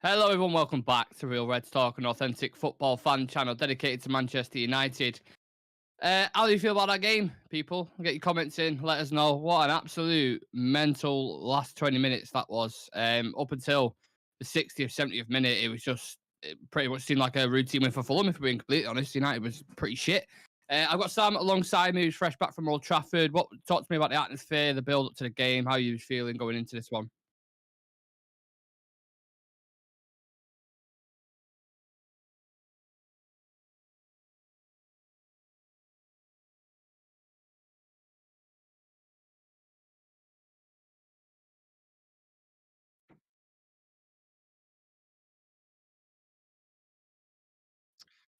Hello, everyone. Welcome back to Real Reds Talk, an authentic football fan channel dedicated to Manchester United. How do you feel about that game, people? Get your comments in. Let us know. What an absolute mental last 20 minutes that was. Up until the 60th, 70th minute, it pretty much seemed like a routine win for Fulham, if we're being completely honest. United was pretty shit. I've got Sam alongside me, who's fresh back from Old Trafford. Talk to me about the atmosphere, the build up to the game, how you was feeling going into this one.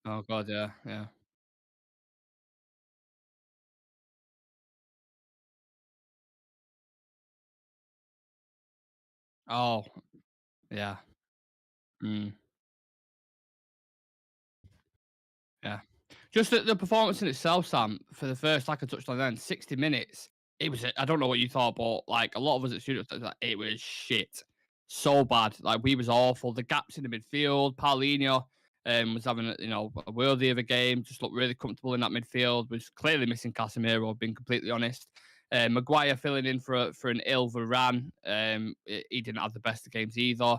Oh God, yeah, yeah. Oh, yeah. Mm. Yeah. Just the performance in itself, Sam, for the first, like I touched on then, 60 minutes, it was, I don't know what you thought, but like a lot of us at studio, like, it was shit. So bad. Like we was awful. The gaps in the midfield, Paulinho was having, a worthy of a game, just looked really comfortable in that midfield, was clearly missing Casemiro, being completely honest. Maguire filling in for an ill Varane. He didn't have the best of games either,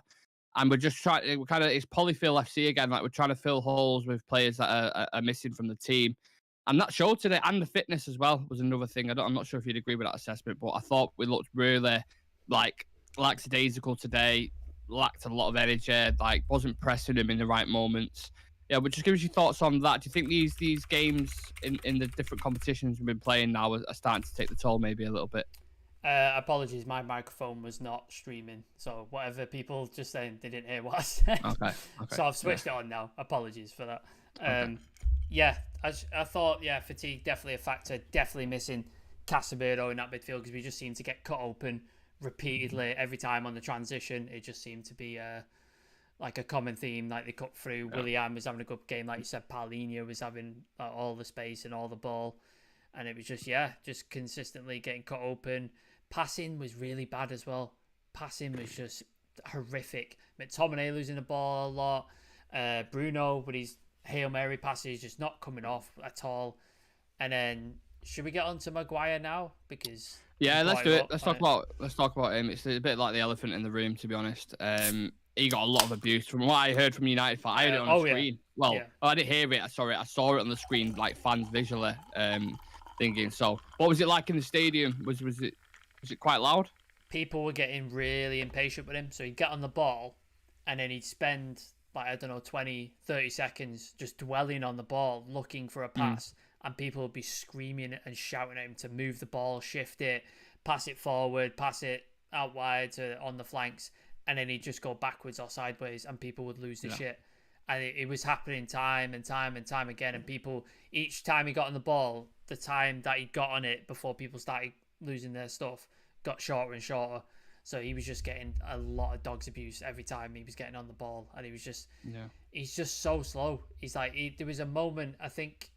and we're just trying. We're kind of it's polyfill FC again. Like we're trying to fill holes with players that are missing from the team, and that showed today. And the fitness as well was another thing. I'm not sure if you'd agree with that assessment, but I thought we looked really like lackadaisical today. Lacked a lot of energy. Like wasn't pressing him in the right moments. Yeah, but just give us your thoughts on that. Do you think these games in the different competitions we've been playing now are starting to take the toll maybe a little bit? Apologies, my microphone was not streaming, so whatever people just saying they didn't hear what I said. Okay. So I've switched it on now. Apologies for that. Okay. Yeah, I thought, fatigue definitely a factor. Definitely missing Casemiro in that midfield because we just seemed to get cut open repeatedly every time on the transition. It just seemed to be like a common theme. Like they cut through. Yeah. Willian was having a good game, like you said. Paulinho was having all the space and all the ball, and it was just consistently getting cut open. Passing was really bad as well. Passing was just horrific. McTominay losing the ball a lot. Bruno with his Hail Mary passes just not coming off at all. And then should we get on to Maguire now? Because Yeah, let's do it. Let's talk about him. It's a bit like the elephant in the room, to be honest. He got a lot of abuse from what I heard from United fans. I heard it on the screen. Yeah. Well, I didn't hear it. I saw it on the screen, like fans visually thinking. So, what was it like in the stadium? Was it quite loud? People were getting really impatient with him. So he'd get on the ball and then he'd spend, like, I don't know, 20, 30 seconds just dwelling on the ball, looking for a pass. And people would be screaming and shouting at him to move the ball, shift it, pass it forward, pass it out wide on the flanks. And then he'd just go backwards or sideways and people would lose the shit. And it was happening time and time and time again. And people, each time he got on the ball, the time that he got on it before people started losing their stuff got shorter and shorter. So he was just getting a lot of dog's abuse every time he was getting on the ball, and he's just so slow. He's like there was a moment, I think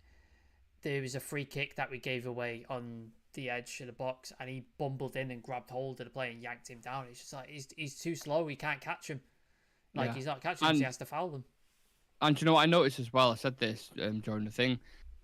there was a free kick that we gave away on the edge of the box, and he bumbled in and grabbed hold of the player and yanked him down. It's just like he's too slow. He can't catch him. He's not catching him. So he has to foul them. And you know what I noticed as well? I said this during the thing.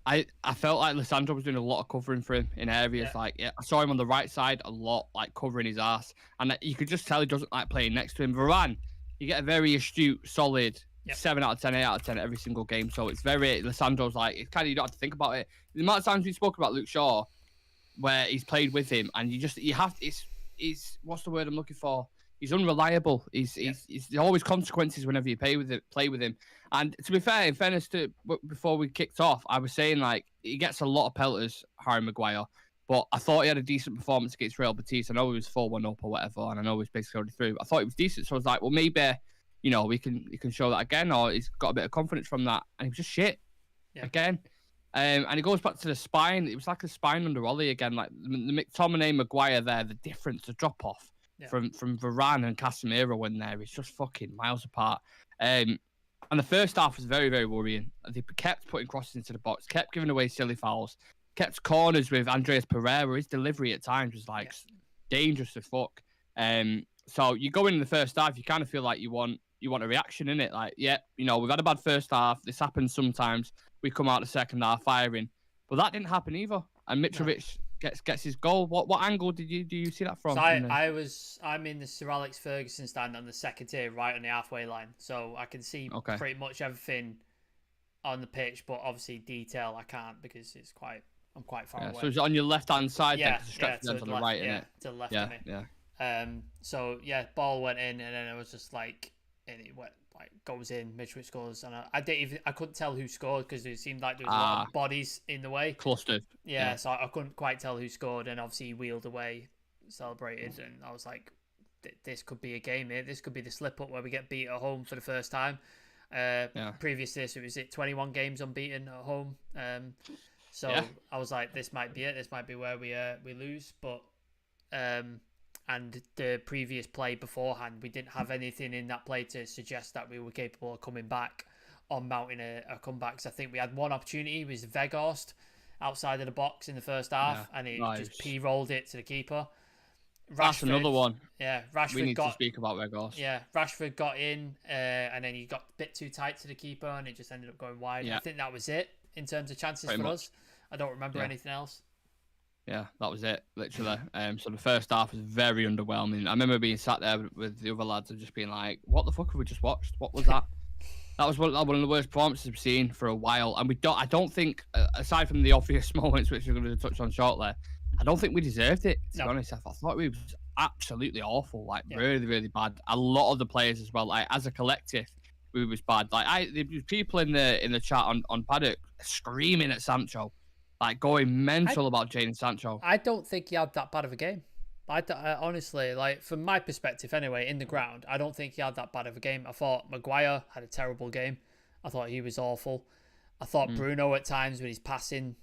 I felt like Lissandro was doing a lot of covering for him in areas. I saw him on the right side a lot, like covering his ass, and you could just tell he doesn't like playing next to him. Varane, you get a very astute, solid 7 out of 10, 8 out of 10 every single game. So it's very Lissandro's like it's kind of you don't have to think about it. The amount of times we spoke about Luke Shaw, where he's played with him, and you have it's what's the word I'm looking for? He's unreliable. He's always consequences whenever you play with him. And to be fair, in fairness to before we kicked off, I was saying like he gets a lot of pelters, Harry Maguire, but I thought he had a decent performance against Real Betis. I know he was 4-1 up or whatever, and I know he was basically already through. I thought he was decent, so I was like, well, maybe we can show that again, or he's got a bit of confidence from that, and he was just shit again. And it goes back to the spine. It was like the spine under Ollie again, like the McTominay Maguire there. The difference, the drop off. From Varane and Casemiro in there, it's just fucking miles apart. And the first half was very, very worrying. They kept putting crosses into the box, kept giving away silly fouls, kept corners with Andreas Pereira. His delivery at times was like dangerous as fuck. So you go in the first half, you kind of feel like you want you want a reaction in it. Like, yeah, we've had a bad first half. This happens sometimes. We come out the second half firing, but that didn't happen either. And Mitrovic gets his goal. What angle do you see that from? So I'm in the Sir Alex Ferguson stand on the second tier, right on the halfway line, so I can see pretty much everything on the pitch, but obviously detail I can't because I'm quite far away. So it's on your left hand side, to the the left, right, to the left of me. So ball went in, and then it was just like, and it went goes in. Mitrovic scores, and I couldn't tell who scored because it seemed like there was a lot of bodies in the way, clustered. So I couldn't quite tell who scored, and obviously he wheeled away, celebrated, and I was like, this could be a game here. This could be the slip up where we get beat at home for the first time. Previous to this, it was 21 games unbeaten at home. I was like, this might be it. This might be where we lose. But and the previous play beforehand, we didn't have anything in that play to suggest that we were capable of coming back on mounting a comeback. So I think we had one opportunity. It was Weghorst outside of the box in the first half, and he just p-rolled it to the keeper. That's another one. Yeah, Rashford we need to speak about Weghorst. Yeah, Rashford got in, and then he got a bit too tight to the keeper, and it just ended up going wide. I think that was it in terms of chances for us. I don't remember anything else. Yeah, that was it, literally. So the first half was very underwhelming. I remember being sat there with the other lads and just being like, "What the fuck have we just watched? What was that?" That was one of the worst performances we've seen for a while. And I don't think, aside from the obvious moments which we're going to touch on shortly, I don't think we deserved it, to be honest. I thought we was absolutely awful, really, really bad. A lot of the players as well, as a collective, we was bad. There was people in the chat on Paddock screaming at Sancho, going mental about Jadon Sancho. I don't think he had that bad of a game. I honestly, from my perspective anyway, in the ground, I don't think he had that bad of a game. I thought Maguire had a terrible game. I thought he was awful. I thought Bruno at times with his passing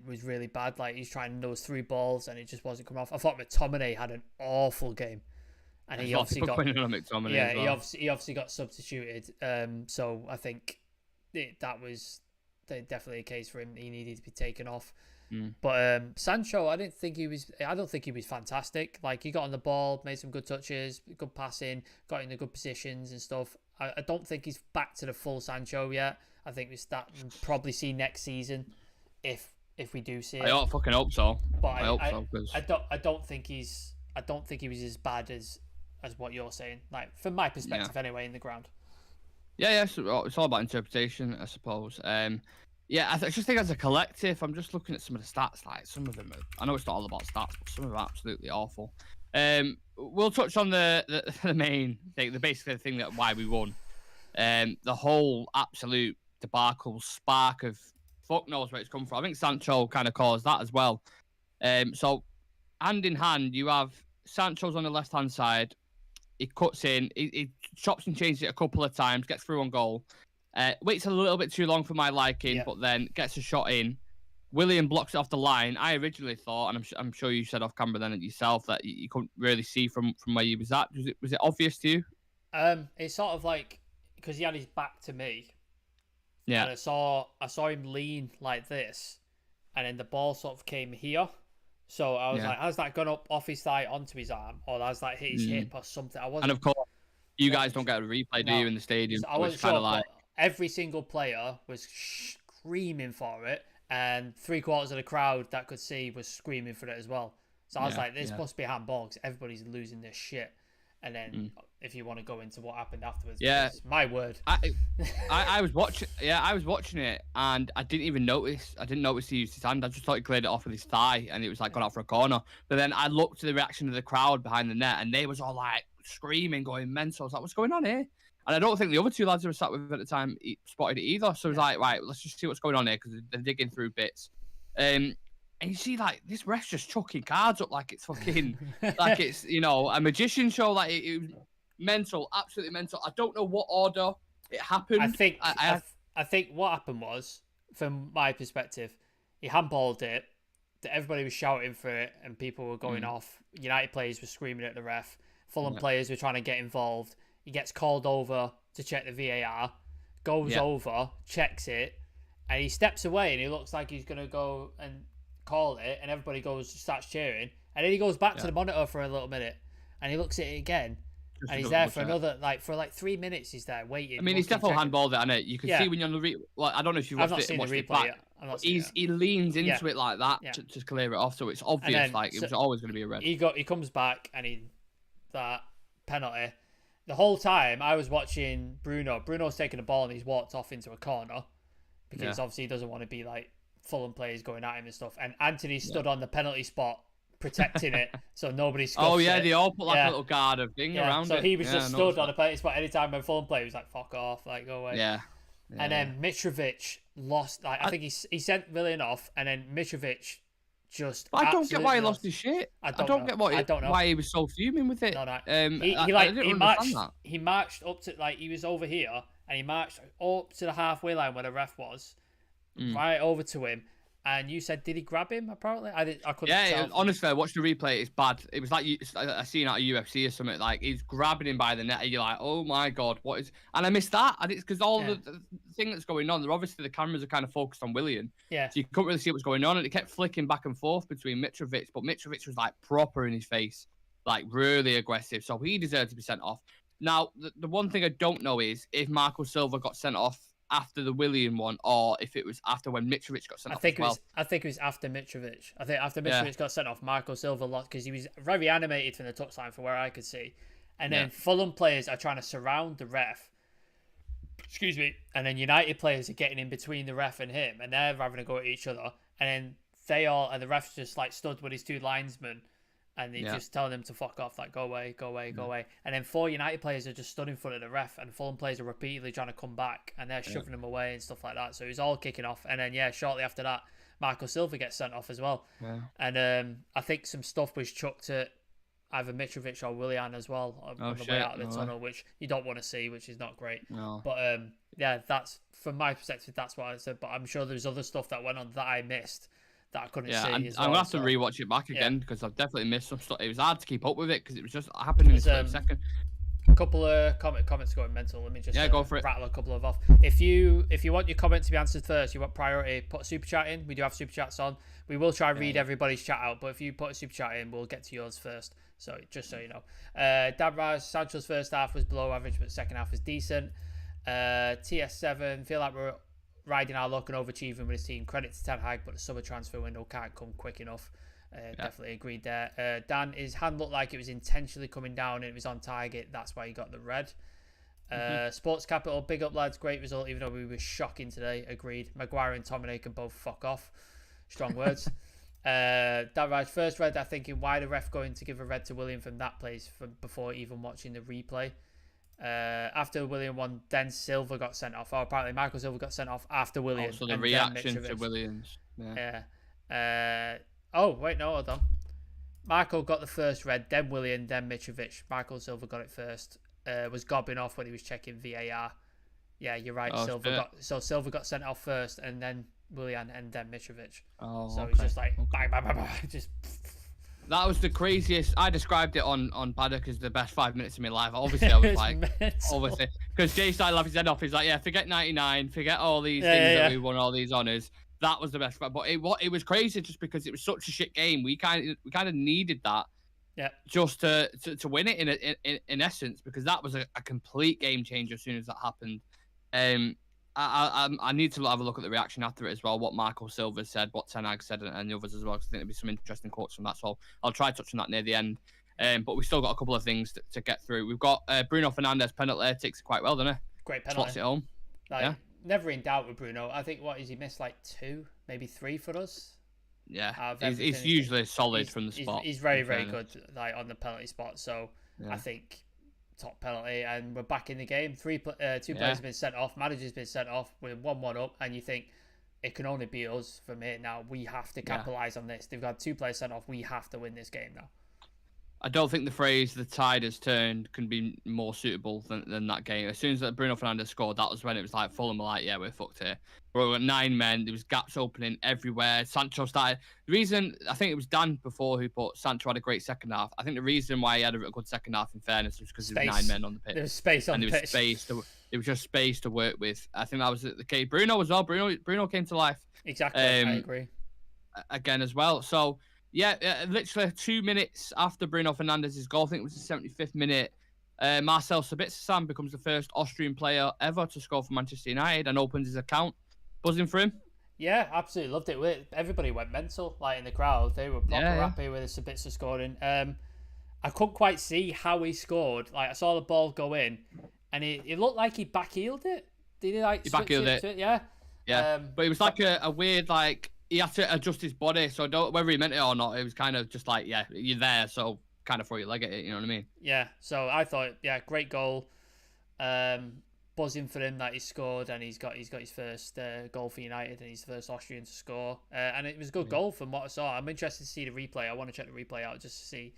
was really bad. He's trying those through balls and it just wasn't coming off. I thought McTominay had an awful game, and he obviously got he obviously got substituted. So I think that was definitely a case for him. He needed to be taken off. But Sancho, I don't think he was fantastic. He got on the ball, made some good touches, good passing, got into good positions and stuff. I don't think he's back to the full Sancho yet. I think we'll probably see next season if we do see it. I fucking hope so. But I don't think he was as bad as what you're saying. From my perspective anyway, in the ground. Yeah, it's all about interpretation, I suppose. I just think as a collective, I'm just looking at some of the stats. Some of them, I know it's not all about stats, but some of them are absolutely awful. We'll touch on the main thing, basically the thing that why we won. The whole absolute debacle, spark of fuck knows where it's come from. I think Sancho kind of caused that as well. So hand in hand, you have Sancho's on the left hand side. He cuts in, he chops and changes it a couple of times, gets through on goal. Waits a little bit too long for my liking, but then gets a shot in. Willian blocks it off the line. I originally thought, and I'm sure you said off camera then yourself, that you couldn't really see from where you was at. Was it obvious to you? It's sort of because he had his back to me. Yeah. And I saw him lean like this, and then the ball sort of came here. So I was like, has that gone up off his thigh onto his arm, or has that hit his hip or something? And of course, you guys don't get a replay, do you, in the stadium? So I wasn't sure. Every single player was screaming for it, and 3/4 of the crowd that could see was screaming for it as well. So I was like, this must be handball because everybody's losing their shit. And then if you want to go into what happened afterwards, my word. I was watching. I was watching it, and I didn't even notice. I didn't notice he used his hand. I just thought he cleared it off with his thigh, and it was gone out for a corner. But then I looked to the reaction of the crowd behind the net, and they was all screaming, going mental. I was like, what's going on here? And I don't think the other two lads who were sat with at the time spotted it either. So it was right, let's just see what's going on here because they're digging through bits. And you see, this ref's just chucking cards up like it's fucking, it's, a magician show. It was mental, absolutely mental. I don't know what order it happened. I think what happened was, from my perspective, he handballed it, that everybody was shouting for it, and people were going off. United players were screaming at the ref. Fulham players were trying to get involved. He gets called over to check the VAR, goes over, checks it, and he steps away, and he looks like he's going to go and call it, and everybody starts cheering, and then he goes back to the monitor for a little minute, and he looks at it again, and he's there for another for 3 minutes. He's there waiting. I mean, he's definitely handballed it, I know. You can see when you're on the I don't know if you watched it. I've not seen the replay yet. He leans into it like that to clear it off, so it's obvious. It was always going to be a red. He comes back and that penalty. The whole time I was watching Bruno. Bruno's taking the ball and he's walked off into a corner because obviously he doesn't want to be Fulham players going at him and stuff. And Anthony stood on the penalty spot protecting it so nobody scuffs it. They all put a little guard of thing around it. So he was just stood on the penalty spot anytime when Fulham player was fuck off, go away. Yeah. And then Mitrovic lost. I think he sent Willian off, and then Mitrovic just. I don't get why he lost his shit. I don't get why he was so fuming with it. No. He marched up to he was over here, and he marched up to the halfway line where the ref was, right over to him. And you said, did he grab him? Apparently, I couldn't. Yeah, honestly, I watched the replay. It's bad. It was like I seen out of UFC or something. He's grabbing him by the neck, and you're like, oh my god, what is? And I missed that. And it's because the thing that's going on. Obviously, the cameras are kind of focused on Willian. Yeah. So you couldn't really see what's going on, and it kept flicking back and forth between Mitrovic. But Mitrovic was proper in his face, really aggressive. So he deserved to be sent off. Now, the one thing I don't know is if Marco Silva got sent off after the Willian one, or if it was after when Mitrovic got sent off as well. I think it was after Mitrovic. I think after Mitrovic got sent off, Marco Silva lost because he was very animated from the touchline from where I could see. And then Fulham players are trying to surround the ref. Excuse me. And then United players are getting in between the ref and him, and they're having a go at each other. And then the ref's just stood with his two linesmen. And they just tell them to fuck off, go away, go away, go away. And then 4 United players are just stood in front of the ref, and Fulham players are repeatedly trying to come back, and they're shoving them away and stuff like that. So it was all kicking off. And then, shortly after that, Marco Silva gets sent off as well. Yeah. And I think some stuff was chucked at either Mitrovic or Willian as well on the way out of the tunnel, which you don't want to see, which is not great. No. But, that's, from my perspective, that's what I said. But I'm sure there's other stuff that went on that I missed that I couldn't see as well. I'm going to have to rewatch it back again because I've definitely missed some stuff. It was hard to keep up with it because it was just happening in a split second. A couple of comments going mental. Let me just go for it. Rattle a couple of off. If you want your comment to be answered first, you want priority, put a super chat in. We do have super chats on. We will try and read everybody's chat out, but if you put a super chat in, we'll get to yours first. So just so you know. Dan Raz, Sancho's first half was below average, but second half was decent. TS7, feel like we're riding our luck and overachieving with his team. Credit to Ten Hag, but the summer transfer window can't come quick enough. Definitely agreed there. Dan, his hand looked like it was intentionally coming down and it was on target. That's why he got the red. Sports Capital, big up lads, great result even though we were shocking today. Agreed. Maguire and Tominay can both fuck off. Strong words. Darraj, first red, I think why the ref going to give a red to William from that place before even watching the replay. After William won, then Silva got sent off. Apparently Michael Silva got sent off after William. So the reaction to Williams. Wait, no, hold on. Michael got the first red, then William, then Mitrovic. Michael Silva got it first. Was gobbing off when he was checking VAR. Yeah, you're right. Silva got sent off first, and then Willian, and then Mitrovic. So he's just bang, bang, bang, bang, just. That was the craziest. I described it on Paddock as the best 5 minutes of my life. Obviously, I was obviously, because Jay started laughing his head off. He's like, forget 99, forget all these things that we won, all these honours. That was the best. But it was crazy just because it was such a shit game. We kind of needed that, just to win it in essence, because that was a complete game changer as soon as that happened. I need to have a look at the reaction after it as well, what Marco Silva said, what Ten Hag said, and the others as well, because I think there'll be some interesting quotes from that. So I'll try touching that near the end. But we've still got a couple of things to get through. We've got Bruno Fernandes penalty, takes it quite well, doesn't he? Great penalty. Slots it home. Never in doubt with Bruno. I think he missed 2, maybe 3 for us. Yeah, he's usually solid from the spot. He's very, very good on the penalty spot. So I think top penalty, and we're back in the game. 2 players have been sent off, manager's been sent off, we're 1-1 up, and you think it can only be us from here now. We have to capitalise on this. They've got 2 players sent off. We have to win this game now. I don't think the phrase "the tide has turned" can be more suitable than that game. As soon as Bruno Fernandes scored, that was when it was like Fulham were like, we're fucked here. We were 9 men. There was gaps opening everywhere. Sancho started. The reason, I think it was Dan before who put Sancho had a great second half. I think the reason why he had a good second half, in fairness, was because there was 9 men on the pitch. There was space on the pitch. There was just space to work with. I think that was the case. Bruno as well. Bruno came to life. Exactly. I agree. Again as well. So. Yeah, literally 2 minutes after Bruno Fernandes' goal, I think it was the 75th minute, Marcel Sabitzer becomes the first Austrian player ever to score for Manchester United and opens his account. Buzzing for him? Yeah, absolutely loved it. Everybody went mental, like in the crowd. They were proper happy with Sabitzer scoring. I couldn't quite see how he scored. Like, I saw the ball go in, and it looked like he backheeled it. Did he like switch it to it? Yeah. Yeah. But it was like a weird, like, he had to adjust his body. So whether he meant it or not, it was kind of just like, yeah, you're there. So kind of throw your leg at it. You know what I mean? Yeah. So I thought, yeah, great goal. Buzzing for him that he scored, and he's got his first goal for United, and he's the first Austrian to score. And it was a good goal from what I saw. I'm interested to see the replay. I want to check the replay out just to see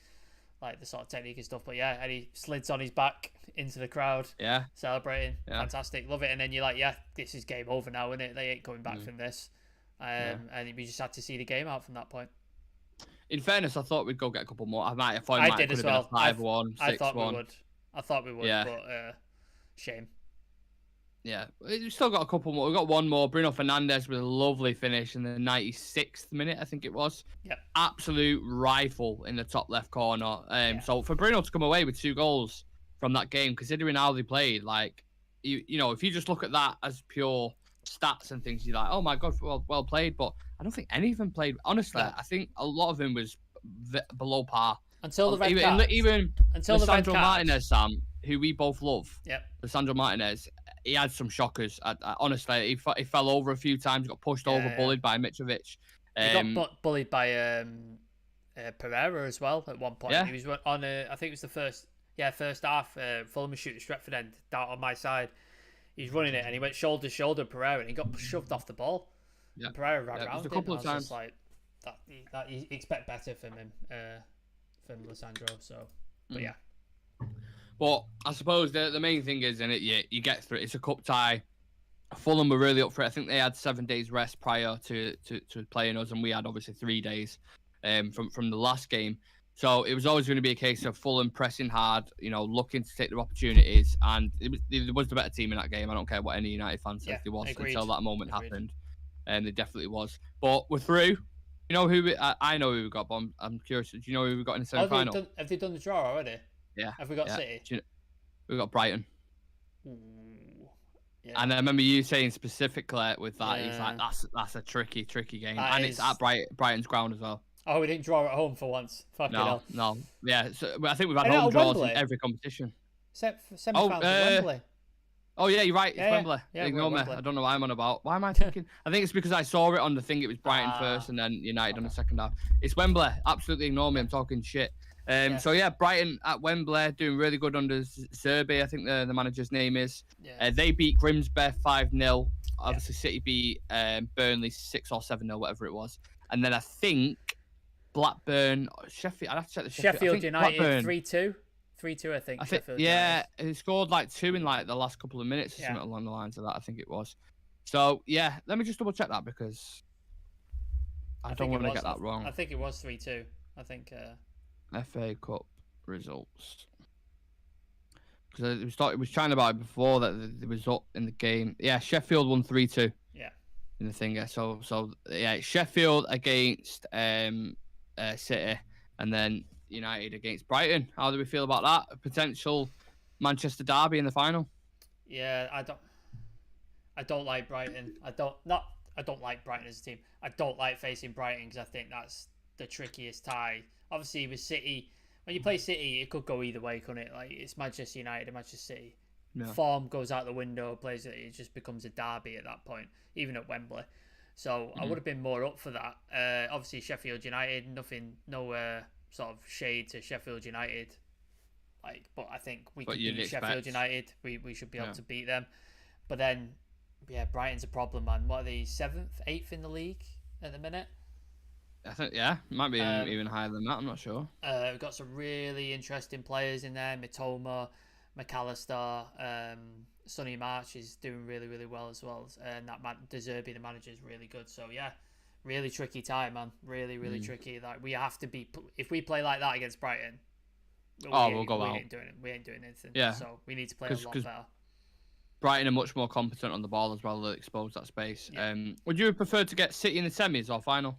like the sort of technique and stuff. But yeah, and he slids on his back into the crowd. Yeah. Celebrating. Yeah. Fantastic. Love it. And then you're like, yeah, this is game over now, isn't it? They ain't coming back from this. And we just had to see the game out from that point. In fairness, I thought we'd go get a couple more. I did as well. 5-1, 6-1. I thought we would. Yeah. But shame. Yeah, we've still got a couple more. We've got one more. Bruno Fernandes with a lovely finish in the 96th minute, I think it was. Yep. Absolute rifle in the top left corner. So for Bruno to come away with 2 goals from that game, considering how they played, like, you know, if you just look at that as pure stats and things, you're like, oh my God, well played. But I don't think any of them played. Honestly, I think a lot of them was below par. Until the red cards. Until Lisandro Martinez, Sam, who we both love. Yep. Lisandro Martinez, he had some shockers. Honestly, he fell over a few times, got pushed over, bullied by Mitrovic. He got bullied by Pereira as well at one point. Yeah. He was on I think it was the first half. Fulham was shooting Stretford end down on my side. He's running it and he went shoulder to shoulder Pereira and he got shoved off the ball. Yeah. And Pereira ran around a couple of times. Just like that you expect better from him, from Lisandro. So, but yeah. But I suppose the main thing is, in it, you get through it. It's a cup tie. Fulham were really up for it. I think they had 7 days rest prior to playing us, and we had obviously 3 days from the last game. So it was always going to be a case of Fulham pressing hard, you know, looking to take their opportunities. And it was the better team in that game. I don't care what any United fan says there was until that moment happened. And it definitely was. But we're through. You know who I know who we got, but I'm curious. Do you know who we got in the semi-final? Have they done the draw already? Yeah. Have we got City? We got Brighton. Ooh. Yeah. And I remember you saying specifically with that, he's like, that's a tricky game. It's at Brighton's ground as well. Oh, we didn't draw at home for once. Fucking hell. No. Yeah, so I think we've had home draws in every competition. Semi-finals at Wembley. Oh, yeah, you're right. It's Wembley. Yeah, ignore me. I don't know what I'm on about. Why am I thinking? I think it's because I saw it on the thing. It was Brighton first and then United on the second half. It's Wembley. Absolutely ignore me. I'm talking shit. So yeah, Brighton at Wembley doing really good under Zerbi, I think the manager's name is. Yeah. They beat Grimsby 5-0. Obviously, City beat Burnley 6 or 7-0, whatever it was. And then I think Blackburn, Sheffield. I'd have to check the Sheffield United 3-2. 3-2, I think. He scored like 2 in like the last couple of minutes or something along the lines of that. I think it was. So yeah, let me just double check that because I don't want to get that wrong. I think it was 3-2. I think. FA Cup results. Because it was chatting about it before that the result in the game. Yeah, Sheffield won 3-2. Yeah. In the thing, yeah. So yeah, Sheffield against City, and then United against Brighton. How do we feel about that? A potential Manchester derby in the final. Yeah, I don't like Brighton. I don't like Brighton as a team. I don't like facing Brighton because I think that's the trickiest tie. Obviously, with City, when you play City, it could go either way, couldn't it? Like, it's Manchester United and Manchester City. Yeah. Form goes out the window, plays it just becomes a derby at that point, even at Wembley. So I would have been more up for that. Obviously, Sheffield United, no sort of shade to Sheffield United. But I think we could beat Sheffield United. We should be able to beat them. But then, yeah, Brighton's a problem, man. What are they, 7th, 8th in the league at the minute? I think, yeah, might be even higher than that. I'm not sure. We've got some really interesting players in there. Mitoma, McAllister, Sonny March is doing really, really well as well. And that De Zerbi, the manager, is really good. So, yeah, really tricky time, man. Really, really tricky. Like, we have to be... If we play like that against Brighton, we'll go out. We ain't doing anything. Yeah. So, we need to play a lot better. Brighton are much more competent on the ball as well. They'll expose that space. Yeah. Would you have preferred to get City in the semis or final?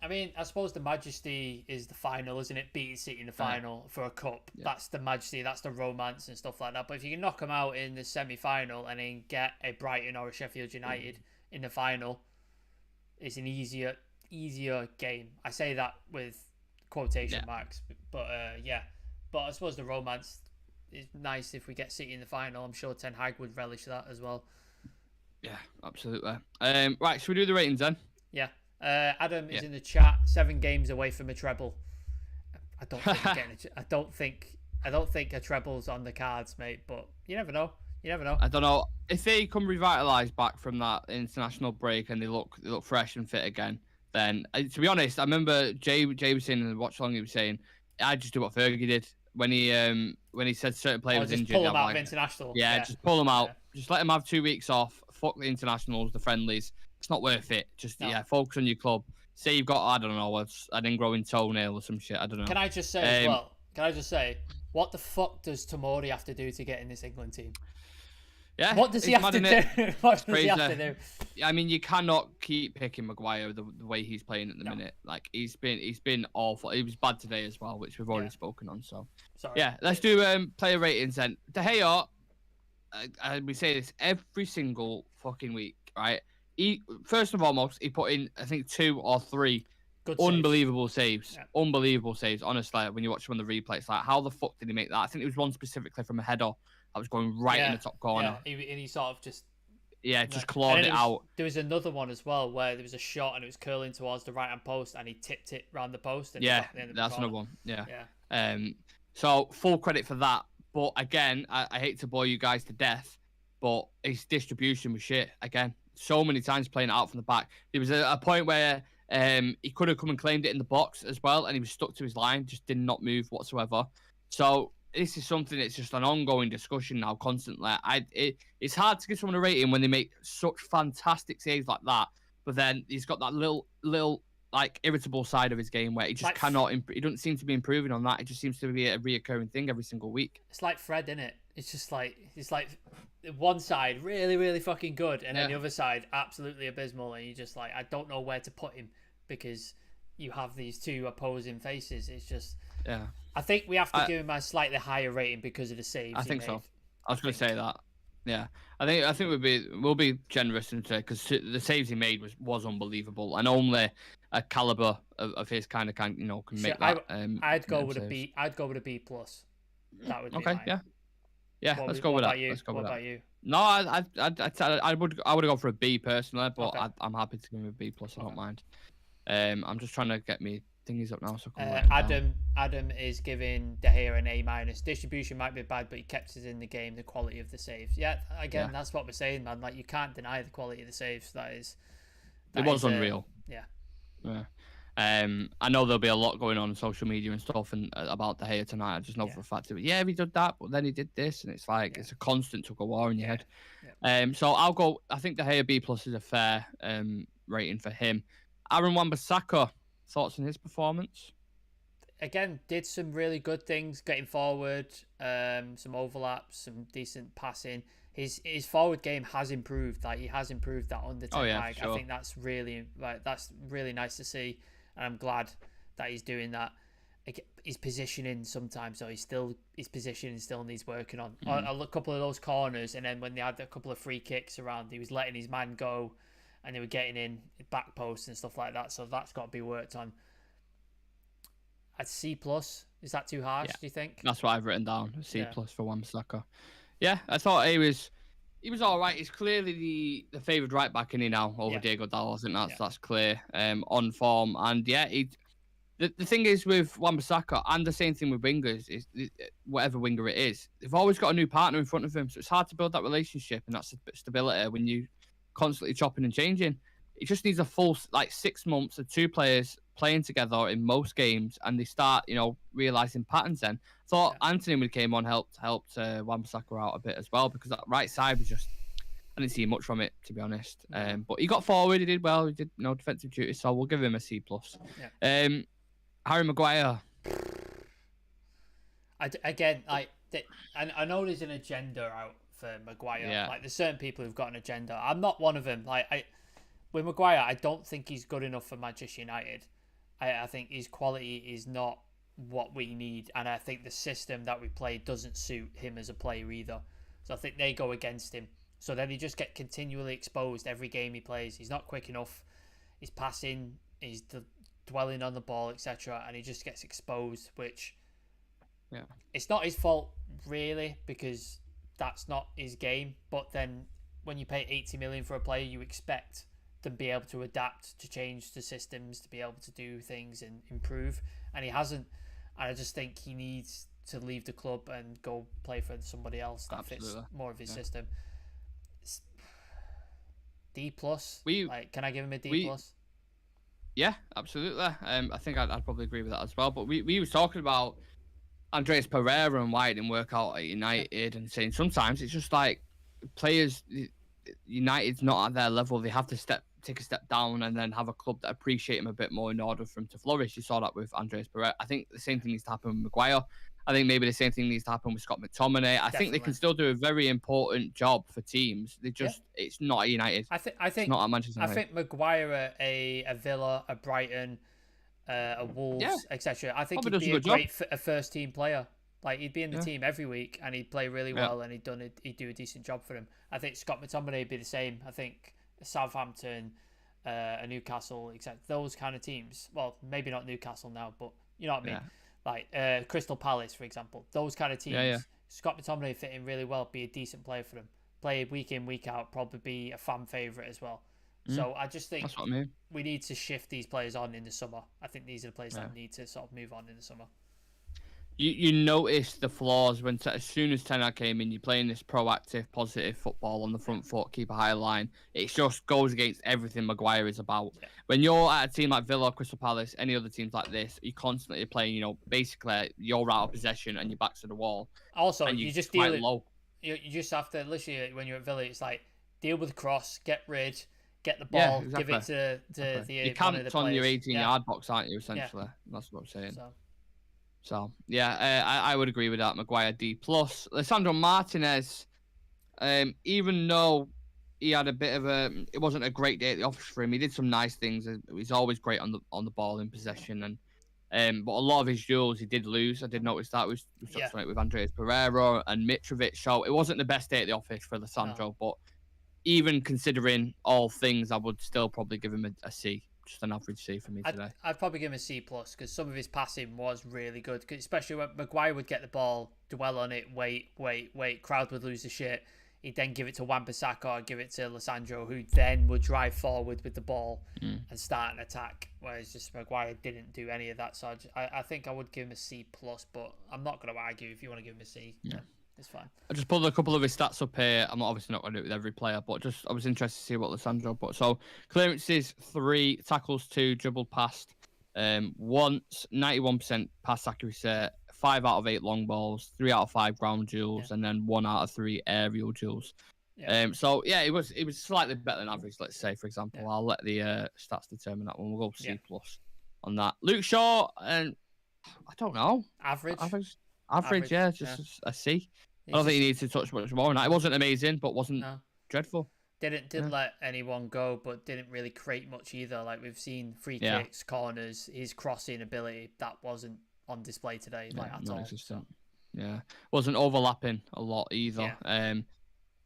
I mean, I suppose the majesty is the final, isn't it? Beating City in the final for a cup. Yeah. That's the majesty, that's the romance and stuff like that. But if you can knock them out in the semi-final and then get a Brighton or a Sheffield United in the final, it's an easier game. I say that with quotation marks, but yeah. But I suppose the romance is nice if we get City in the final. I'm sure Ten Hag would relish that as well. Yeah, absolutely. Right, should we do the ratings then? Yeah. Adam is in the chat. 7 games away from a treble. I don't think we're getting I don't think a treble's on the cards, mate. But you never know. I don't know if they come revitalised back from that international break and they look fresh and fit again. Then, to be honest, I remember Jay was saying in the watch along. He was saying, "I just do what Fergie did when he said certain players was injured. Pull them out of international. Yeah, just pull them out. Yeah. Just let them have 2 weeks off. Fuck the internationals, the friendlies. It's not worth it. Just focus on your club. Say you've got, I don't know, an ingrowing toenail or some shit. I don't know. Can I just say as well? What the fuck does Tomori have to do to get in this England team? Yeah. What does he have to do? What does he have to do? I mean, you cannot keep picking Maguire the way he's playing at the minute. Like he's been awful. He was bad today as well, which we've already spoken on. So let's do player ratings then. De Gea, we say this every single fucking week, right? First and foremost, he put in, I think, 2 or 3 unbelievable saves. Yeah. Unbelievable saves. Honestly, when you watch him on the replay, it's like, how the fuck did he make that? I think it was one specifically from a header that was going right in the top corner. Yeah, and he sort of just... Yeah, just clawed it out. There was another one as well where there was a shot and it was curling towards the right-hand post and he tipped it round the post. And that's another one. Yeah. So, full credit for that. But again, I hate to bore you guys to death, but his distribution was shit again. So many times playing it out from the back. There was a point where he could have come and claimed it in the box as well, and he was stuck to his line, just did not move whatsoever. So this is something that's just an ongoing discussion now, constantly. It's hard to give someone a rating when they make such fantastic saves like that, but then he's got that little like irritable side of his game where he just cannot. He doesn't seem to be improving on that. It just seems to be a reoccurring thing every single week. It's like Fred, isn't it? It's like one side really, really fucking good, and then the other side absolutely abysmal, and you just like, I don't know where to put him because you have these 2 opposing faces. It's just I think we have to give him a slightly higher rating because of the saves. I think so. I was going to say that. Yeah, I think we'll be generous and say because the saves he made was unbelievable, and only a caliber of his kind can make that. I'd go with a B. I'd go with a B plus. That would be okay. Yeah, let's go with that. What about you? No, I would have gone for a B personally, but I'm happy to give him a B plus. I don't mind. I'm just trying to get me thingies up now. So Adam is giving De Gea an A-. Distribution might be bad, but he kept us in the game. The quality of the saves. That's what we're saying, man. Like, you can't deny the quality of the saves. It was unreal. Yeah. I know there'll be a lot going on social media and stuff and about De Gea tonight. I just know for a fact that he did that, but then he did this, and it's like it's a constant tug of war in your head. So I'll go. I think De Gea B plus is a fair rating for him. Aaron Wan-Bissaka, thoughts on his performance? Again, did some really good things, getting forward, some overlaps, some decent passing. His forward game has improved. Like, he has improved that under Ten Hag. Sure. I think that's really nice to see. And I'm glad that he's doing that. His positioning sometimes, his positioning still needs working on. A couple of those corners, and then when they had a couple of free kicks around, he was letting his man go, and they were getting in back posts and stuff like that. So that's got to be worked on. At C plus, is that too harsh? Do you think? That's what I've written down. C plus for Wan-Bissaka. Yeah, I thought he was all right. He's clearly the favoured right back in now over Diego Dalot. I think that's clear. On form, and the thing is with Wan-Bissaka, and the same thing with wingers, is whatever winger it is, they've always got a new partner in front of them, so it's hard to build that relationship and that stability when you constantly chopping and changing. It just needs a full 6 months of 2 players playing together in most games, and they start realising patterns. Then thought Anthony, when he came on, helped Wan-Bissaka out a bit as well, because that right side was just, I didn't see much from it, to be honest. But he got forward, he did well, he did defensive duties, so we'll give him a C plus. Harry Maguire. I know there's an agenda out for Maguire. Like, there's certain people who've got an agenda. I'm not one of them. With Maguire, I don't think he's good enough for Manchester United. I think his quality is not what we need, and I think the system that we play doesn't suit him as a player either. So I think they go against him. So then he just get continually exposed every game he plays. He's not quick enough. He's passing. He's dwelling on the ball, etc., and he just gets exposed. Which, it's not his fault really, because that's not his game. But then when you pay 80 million for a player, you expect to be able to adapt, to change the systems, to be able to do things and improve, and he hasn't. And I just think he needs to leave the club and go play for somebody else that fits more of his system. D plus. Can I give him a D plus? Yeah, absolutely. I think I'd probably agree with that as well. But we was talking about Andreas Pereira and why it didn't work out at United, and saying sometimes it's just like players, United's not at their level. They have to take a step down and then have a club that appreciate him a bit more in order for him to flourish. You saw that with Andreas Pereira. I think the same thing needs to happen with Maguire. I think maybe the same thing needs to happen with Scott McTominay. I think they can still do a very important job for teams. They just it's not at United. I think it's not at Manchester United. I think Maguire at a Villa, a Brighton, a Wolves, etc. I think he'd be a great first team player. Like, he'd be in the team every week and he'd play really well, and he'd do a decent job for him. I think Scott McTominay would be the same. I think Southampton, a Newcastle, etc. Those kind of teams. Well, maybe not Newcastle now, but you know what I mean. Like Crystal Palace, for example. Those kind of teams. Scott McTominay fit in really well. Be a decent player for them. Play week in, week out. Probably be a fan favourite as well. So I just think we need to shift these players on in the summer. I think these are the players that need to sort of move on in the summer. You notice the flaws when as soon as Ten Hag came in, you're playing this proactive, positive football on the front foot, keep a high line. It just goes against everything Maguire is about. Yeah. When you're at a team like Villa, Crystal Palace, any other teams like this, you're constantly playing, basically you're out of possession and your back's to the wall. Also, you just deal low. You just have to, literally, when you're at Villa, it's like, deal with the cross, get the ball, give it to the you camped on your 18-yard box, aren't you, essentially? That's what I'm saying. So I would agree with that. Maguire D+. Lisandro Martinez, even though he had a bit of it wasn't a great day at the office for him. He did some nice things. He's always great on the ball in possession, and but a lot of his duels he did lose. I did notice that. We touched on it with Andreas Pereira and Mitrovic. So it wasn't the best day at the office for Lisandro. But even considering all things, I would still probably give him a C. Just an average C for me today. I'd probably give him a C+, because some of his passing was really good. Especially when Maguire would get the ball, dwell on it, wait, crowd would lose the shit. He'd then give it to Wan-Bissaka or give it to Lisandro, who then would drive forward with the ball and start an attack. Whereas just Maguire didn't do any of that. So I think I would give him a C+, but I'm not going to argue. If you want to give him a C, it's fine. I just pulled a couple of his stats up here. I'm obviously not going to do it with every player, but I was interested to see what Lisandro put. So clearances 3, tackles 2, dribbled past once, 91% pass accuracy, 5 out of 8 long balls, 3 out of 5 ground duels, and then 1 out of 3 aerial duels. So it was slightly better than average. Let's say, for example, I'll let the stats determine that one. We'll go C+ on that. Luke Shaw, and I don't know, average, just a C. I don't think he needs to touch much more on that. It wasn't amazing, but wasn't dreadful. Didn't let anyone go, but didn't really create much either. Like, we've seen free kicks, corners, his crossing ability, that wasn't on display today, at all. So. Yeah, wasn't overlapping a lot either.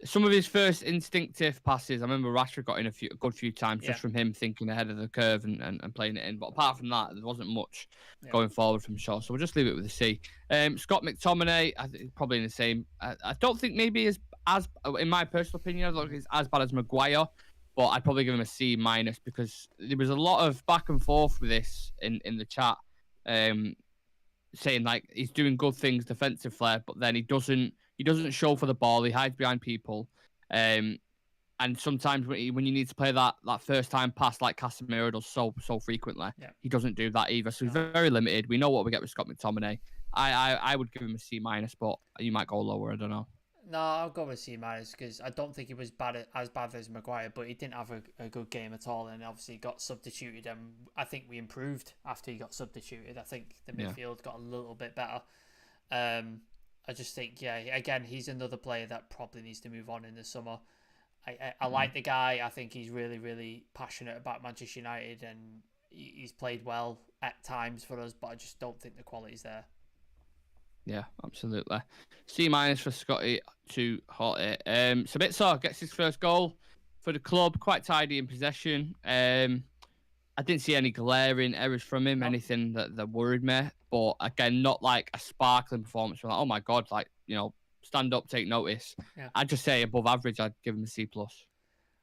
Some of his first instinctive passes, I remember Rashford got in a good few times just from him thinking ahead of the curve and playing it in. But apart from that, there wasn't much going forward from Shaw. So we'll just leave it with a C. Scott McTominay, I think probably in the same. I don't think maybe as in my personal opinion, I don't think it's as bad as Maguire, but I'd probably give him a C- because there was a lot of back and forth with this in the chat, saying like he's doing good things defensive flair, but then he doesn't show for the ball. He hides behind people, and sometimes when you need to play that first time pass like Casemiro does so frequently, he doesn't do that either. So he's very limited. We know what we get with Scott McTominay. I would give him a C-, but you might go lower. I don't know. No, I'll go with C- because I don't think he was as bad as Maguire, but he didn't have a good game at all, and obviously got substituted, and I think we improved after he got substituted. I think the midfield got a little bit better. I just think, again, he's another player that probably needs to move on in the summer. I like the guy. I think he's really, really passionate about Manchester United, and he's played well at times for us, but I just don't think the quality's there. Yeah, absolutely. C- for Scotty to Horty. Sabitzer gets his first goal for the club, quite tidy in possession. I didn't see any glaring errors from him, anything that worried me. But again, not like a sparkling performance. Like, oh my God, like, stand up, take notice. Yeah. I'd just say above average, I'd give him a C+.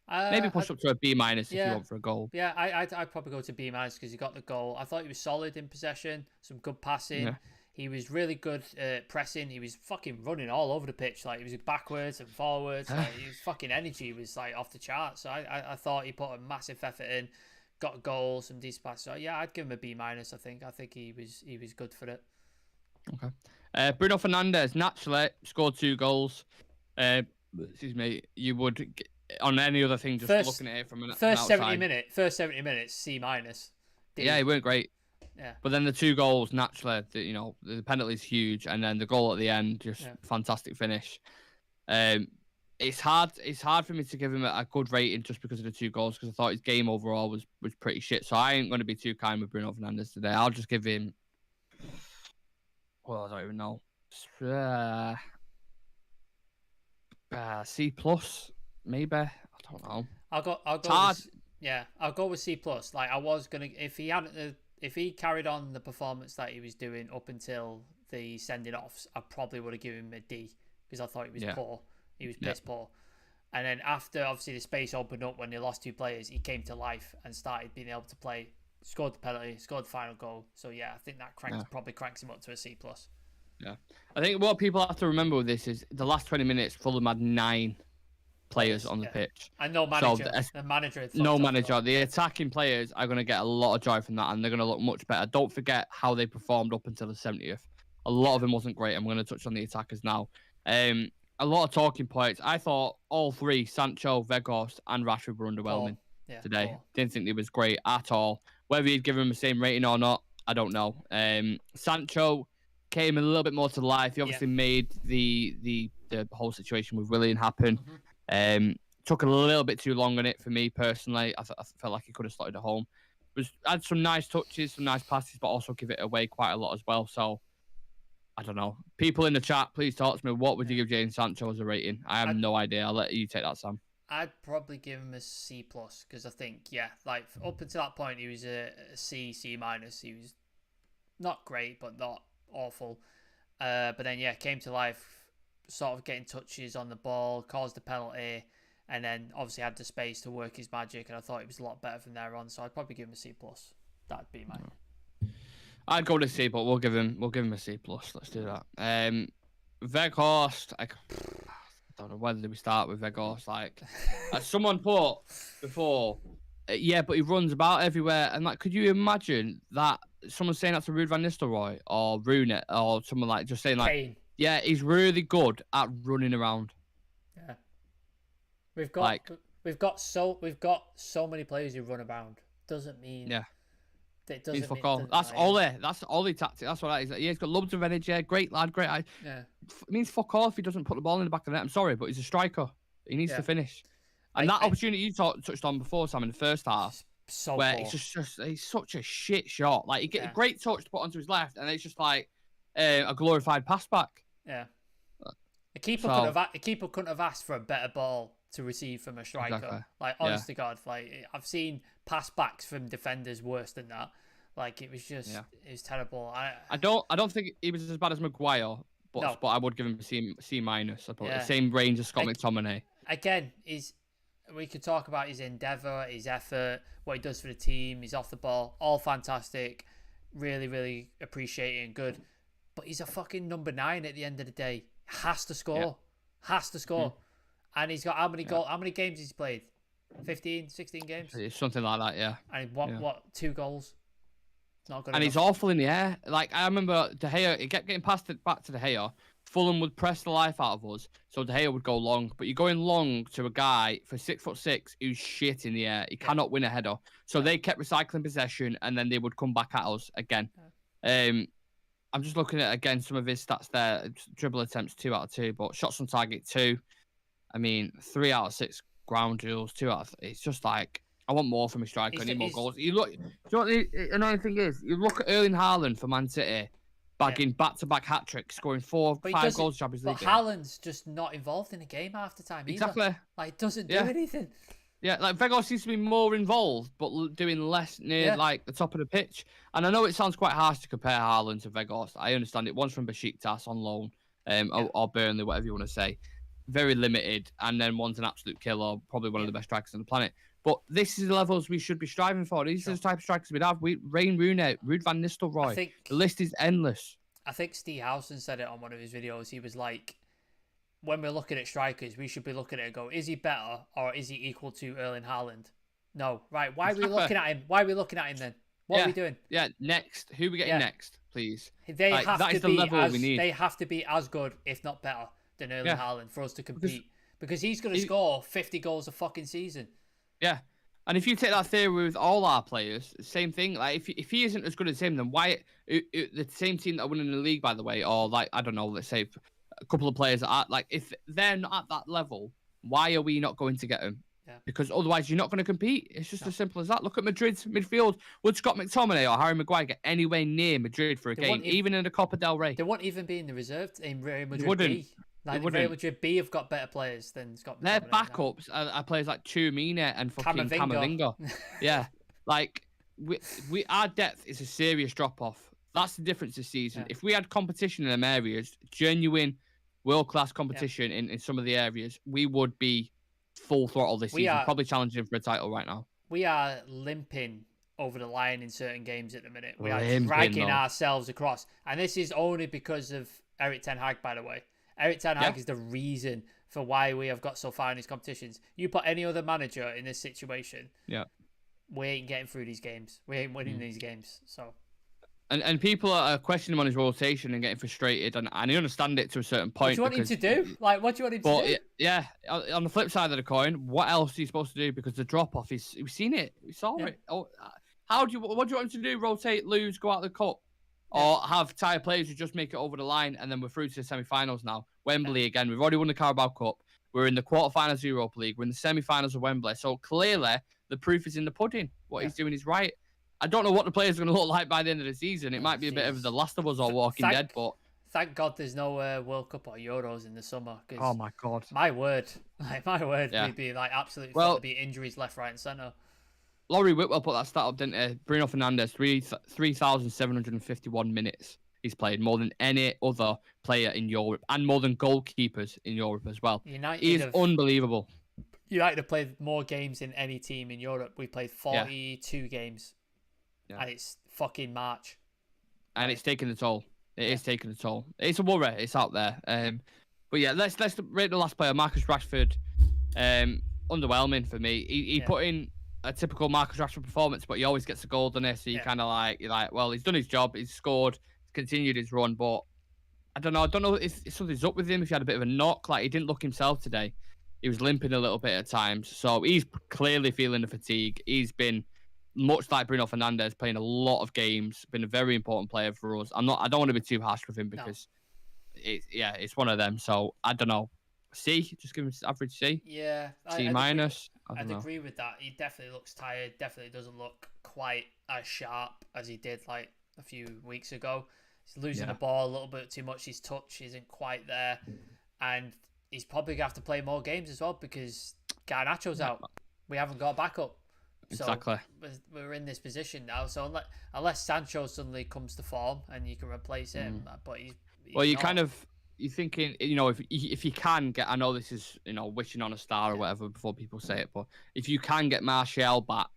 Maybe push up to a B- if you want for a goal. Yeah, I'd probably go to B- because he got the goal. I thought he was solid in possession, some good passing. Yeah. He was really good pressing. He was fucking running all over the pitch. Like, he was backwards and forwards. Like, his fucking energy was like off the charts. So I thought he put a massive effort in, got goals, some decent passes. So yeah, I'd give him a B-. I think he was good for it. Okay. Bruno Fernandes naturally scored 2 goals. Excuse me. You would on any other thing just looking at it from an first outside. 70 minutes C-. Yeah, he weren't great. Yeah. But then the 2 goals, naturally, the penalty's huge, and then the goal at the end, just fantastic finish. It's hard for me to give him a good rating just because of the 2 goals, because I thought his game overall was pretty shit. So I ain't going to be too kind with Bruno Fernandes today. I'll just give him, well, I don't even know, C+, maybe. I don't know. I'll go with C+. Like, I was gonna, if he carried on the performance that he was doing up until the sending offs, I probably would have given him a D, because I thought he was poor. He was piss poor. And then after, obviously, the space opened up when they lost 2 players, he came to life and started being able to play. Scored the penalty, scored the final goal. So yeah, I think that probably cranks him up to a C+. Yeah, I think what people have to remember with this is the last 20 minutes, Fulham had 9 players on the pitch, and no manager. The manager, no manager. The attacking players are going to get a lot of joy from that, and they're going to look much better. Don't forget how they performed up until the 70th. A lot of them wasn't great. I'm going to touch on the attackers now. A lot of talking points. I thought all 3, Sancho, Weghorst, and Rashford, were underwhelming today. Didn't think it was great at all. Whether you'd give him the same rating or not, I don't know. Sancho came a little bit more to life. He obviously made the whole situation with Willian happen. Took a little bit too long on it for me personally. I felt like he could have slotted it home. Had some nice touches, some nice passes, but also give it away quite a lot as well. So I don't know. People in the chat, please talk to me. What would you give Jadon Sancho as a rating? I have no idea. I'll let you take that, Sam. I'd probably give him a C+, because I think, like, up until that point, he was a C-. He was not great, but not awful. But then, came to life, sort of getting touches on the ball, caused the penalty, and then obviously had the space to work his magic, and I thought it was a lot better from there on. So I'd probably give him a C+. That'd be mine. I'd go to C, but we'll give him a C+. Let's do that. Weghorst, I don't know whether we start with Weghorst. Like, as someone put before, but he runs about everywhere. And like, could you imagine that someone saying that to Ruud van Nistelrooy or Rooney or someone like just saying like, Kane. Yeah, he's really good at running around. Yeah, we've got so many players who run around. Doesn't mean It doesn't fuck all. That's Ollie. That's Ollie tactic. That's what that is. Yeah, he's got loads of energy. Great lad. Great eye. Yeah. It means fuck all if he doesn't put the ball in the back of the net. I'm sorry, but he's a striker. He needs to finish. And that opportunity you touched on before, Sam, in the first half, where it's just he's such a shit shot. Like, he get a great touch to put onto his left, and it's just like a glorified pass back. Yeah. The keeper couldn't have asked for a better ball to receive from a striker. Exactly. Like, honest to God, like, I've seen pass backs from defenders worse than that. Like, it was just, it was terrible. I don't think he was as bad as Maguire, but I would give him a C-. The same range as Scott McTominay. Again, we could talk about his endeavour, his effort, what he does for the team. He's off the ball, all fantastic, really, really appreciated and good. But he's a fucking number 9 at the end of the day. Has to score. And he's got how many goals? How many games he's played? 15, 16 games? It's something like that, yeah. And what 2 goals? Not good and enough. He's awful in the air. Like, I remember De Gea, he kept getting passed back to De Gea. Fulham would press the life out of us, so De Gea would go long. But you're going long to a guy for 6'6" who's shit in the air. He cannot win a header. So they kept recycling possession, and then they would come back at us again. I'm just looking at, again, some of his stats there. Dribble attempts, 2 out of 2, but shots on target, 2. I mean, 3 out of 6 ground duels, 2 out of 3. It's just like, I want more from a striker. I need more he's- goals. You look. Do you know what the annoying thing is? You look at Erling Haaland for Man City, bagging back-to-back hat tricks, scoring 4-5 goals Champions League. But Haaland's just not involved in the game half the time either. Exactly. Like, doesn't do anything. Yeah, like Weghorst seems to be more involved, but doing less near like the top of the pitch. And I know it sounds quite harsh to compare Haaland to Weghorst. I understand it. One's from Besiktas on loan, or Burnley, whatever you want to say. Very limited, and then one's an absolute killer, probably one of the best strikers on the planet. But this is the levels we should be striving for. These are the type of strikers we'd have. Rain Rooney, Ruud van Nistelrooy. The list is endless. I think Steve Housen said it on one of his videos. He was like, when we're looking at strikers, we should be looking at it and go, is he better or is he equal to Erling Haaland? No. Right. Why are we looking at him? Why are we looking at him then? What are we doing? Yeah, next. Who are we getting next, please? They have to be as good, if not better, than Erling Haaland for us to compete. Because he's going to score 50 goals a fucking season. Yeah. And if you take that theory with all our players, same thing. Like if he isn't as good as him, then why the same team that are winning the league, by the way, or like I don't know, let's say a couple of players that are like if they're not at that level, why are we not going to get them? Yeah. Because otherwise you're not going to compete. It's just as simple as that. Look at Madrid's midfield. Would Scott McTominay or Harry Maguire get anywhere near Madrid for a game, even in the Copa del Rey? They won't even be in the reserve in Real Madrid B. Like Real Madrid B have got better players than Scott McTominay. Their backups are players like Chouamini and fucking Camavinga. Yeah, like our depth is a serious drop off. That's the difference this season. If we had competition in them areas, genuine world-class competition in some of the areas, we would be full throttle this season, probably challenging for a title right now. We are limping over the line in certain games at the minute. We are dragging ourselves across. And this is only because of Erik ten Hag, by the way. Erik ten Hag is the reason for why we have got so far in these competitions. You put any other manager in this situation, we ain't getting through these games. We ain't winning these games. So, and people are questioning him on his rotation and getting frustrated, and I understand it to a certain point. What do you want him to do? Like, what do you want him to do? Yeah, on the flip side of the coin, what else is he supposed to do? Because the drop off is, we've seen it, we saw it. Oh, what do you want him to do? Rotate, lose, go out of the cup? Or have tired players who just make it over the line, and then we're through to the semi-finals now. Wembley again. We've already won the Carabao Cup. We're in the quarterfinals of the Europa League. We're in the semi-finals of Wembley. So clearly, the proof is in the pudding. What he's doing is right. I don't know what the players are going to look like by the end of the season. It might be a bit of The Last of Us or Walking Dead, but thank God there's no World Cup or Euros in the summer. Oh my God! My word, we'd be like absolutely full to be injuries left, right, and centre. Laurie Whitwell put that stat up, didn't he? Bruno Fernandes, 3,751 minutes he's played, more than any other player in Europe, and more than goalkeepers in Europe as well. He's unbelievable. United have played more games than any team in Europe. We played 42 games, and it's fucking March. And it's taking the toll. It is taking the toll. It's a worry. It's out there. But yeah, let's rate the last player, Marcus Rashford. Underwhelming for me. He put in a typical Marcus Rashford performance, but he always gets a goal, doesn't he? So you kind of you're like, well, he's done his job, he's scored, he's continued his run, but I don't know if something's up with him, if he had a bit of a knock, like he didn't look himself today. He was limping a little bit at times, so he's clearly feeling the fatigue. He's been much like Bruno Fernandes, playing a lot of games, been a very important player for us. I don't want to be too harsh with him because it's one of them. So I don't know. C, just give him average C. Yeah, C minus. I'd agree with that. He definitely looks tired. Definitely doesn't look quite as sharp as he did like a few weeks ago. He's losing the ball a little bit too much. His touch isn't quite there, and he's probably gonna have to play more games as well because Garnacho's out. We haven't got a backup. Exactly. So we're in this position now. So unless Sancho suddenly comes to form and you can replace him, but he's well, you're thinking, if you can get, I know this is, wishing on a star or whatever before people say it, but if you can get Martial back,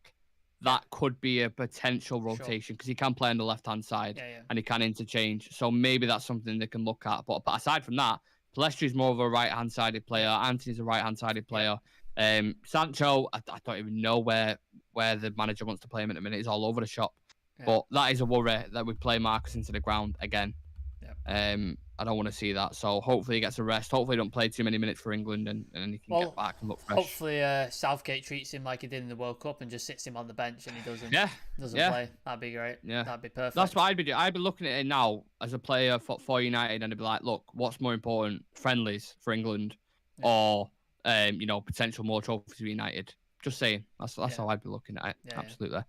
that could be a potential rotation because he can play on the left-hand side and he can interchange. So maybe that's something they can look at. But aside from that, Palestri's more of a right-hand-sided player. Anthony's a right-hand-sided player. Sancho, I don't even know where the manager wants to play him at the minute. He's all over the shop. Yeah. But that is a worry that we play Marcus into the ground again. Yeah. I don't want to see that. So hopefully he gets a rest. Hopefully he don't play too many minutes for England and he can get back and look fresh. Hopefully Southgate treats him like he did in the World Cup and just sits him on the bench and he doesn't play. That'd be great. Yeah. That'd be perfect. That's what I'd be doing. I'd be looking at it now as a player for United and I'd be like, look, what's more important? Friendlies for England or potential more trophies for United. Just saying. That's how I'd be looking at it. Yeah, Absolutely.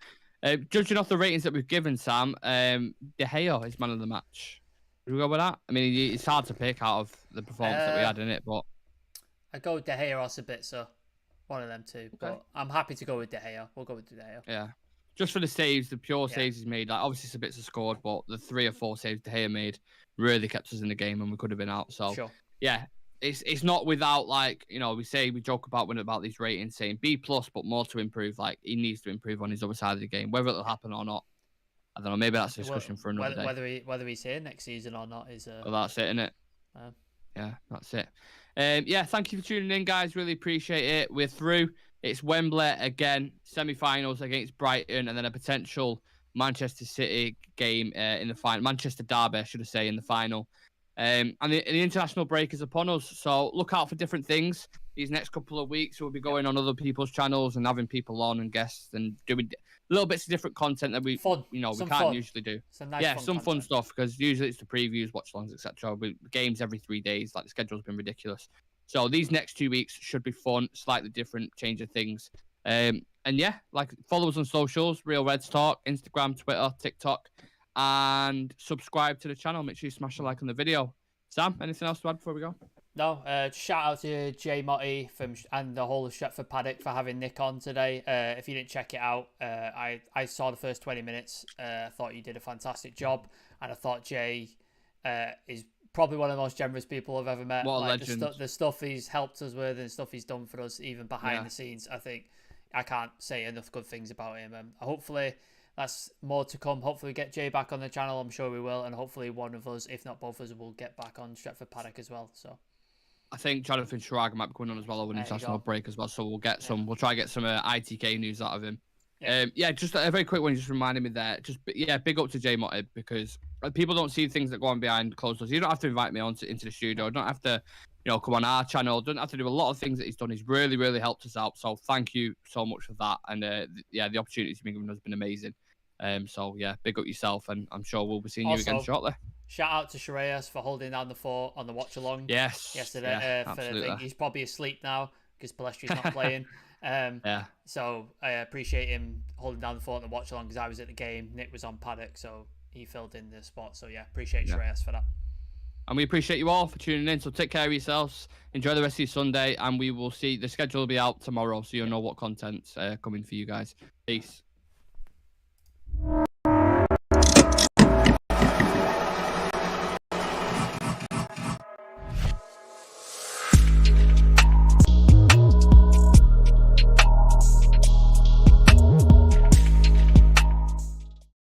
Judging off the ratings that we've given, Sam, De Gea is man of the match. Should we go with that? I mean, it's hard to pick out of the performance that we had in it, but I go with De Gea or Sabitzer. One of them two. Okay. But I'm happy to go with De Gea. We'll go with De Gea. Yeah. Just for the saves, the pure saves he's made. Like, obviously, Sabitzer scored, but the 3 or 4 saves De Gea made really kept us in the game and we could have been out. So, yeah, it's not without, like, you know, we joke about these ratings saying B+, but more to improve. Like, he needs to improve on his other side of the game. Whether it'll happen or not, I don't know. Maybe that's a discussion for another day. Whether he's here next season or not is... Well, that's it, isn't it? Yeah, that's it. Yeah, thank you for tuning in, guys. Really appreciate it. We're through. It's Wembley again, semi-finals against Brighton, and then a potential Manchester City game in the final. Manchester derby, I should say, in the final. And the international break is upon us, so look out for different things these next couple of weeks. We'll be going on other people's channels and having people on and guests and doing little bits of different content that we can't usually do. Some fun stuff, because usually it's the previews, watch-alongs, etc. Games every 3 days. Like, the schedule's been ridiculous. So these next 2 weeks should be fun, slightly different, change of things. And yeah, like, follow us on socials, Real Reds Talk, Instagram, Twitter, TikTok, and subscribe to the channel. Make sure you smash a like on the video. Sam, anything else to add before we go? No, shout out to Jay Motti and the whole of Stretford Paddock for having Nick on today. If you didn't check it out, I saw the first 20 minutes. I thought you did a fantastic job, and I thought Jay is probably one of the most generous people I've ever met. What a legend. The stuff he's helped us with and stuff he's done for us, even behind the scenes, I think I can't say enough good things about him. Hopefully that's more to come. Hopefully we get Jay back on the channel. I'm sure we will, and hopefully one of us, if not both of us, will get back on Stretford Paddock as well. So I think Jonathan Schrager might be going on as well over an international break as well. So we'll get some. We'll try to get some ITK news out of him. Just a very quick one. You just reminded me there. Big up to Jay Motti, because people don't see things that go on behind closed doors. You don't have to invite me into the studio. Don't have to, come on our channel. Don't have to do a lot of things that he's done. He's really, really helped us out. So thank you so much for that. And the opportunities you've been giving us has been amazing. Big up yourself, and I'm sure we'll be seeing you again shortly. Shout out to Shreyas for holding down the fort on the watch along. Yesterday. For the thing. He's probably asleep now because Palestri's not playing. So I appreciate him holding down the fort on the watch along, because I was at the game. Nick was on paddock, so he filled in the spot. So appreciate Shreyas for that. And we appreciate you all for tuning in. So take care of yourselves. Enjoy the rest of your Sunday, and we will see. The schedule will be out tomorrow, so you'll know what content's coming for you guys. Peace.